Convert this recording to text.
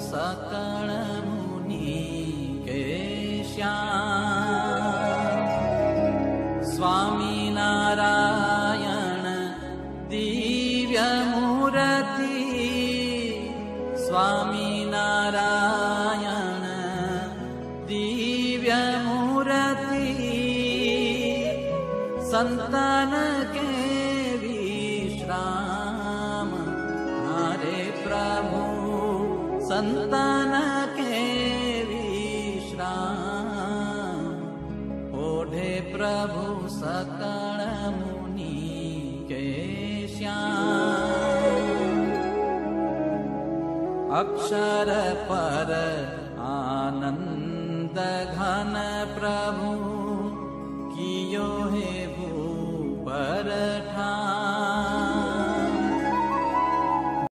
सकल मुनि के श्याम। स्वामी नारायण दिव्य मूर्ति, स्वामी नारायण दिव्य मूर्ति, संतन के विश्राम। हरे प्रभु संतन के विश्राम, ओढ़े प्रभु सकल मुनि के श्याम। अक्षर पर आनंद घन प्रभु, कियो हे भूपर ठान।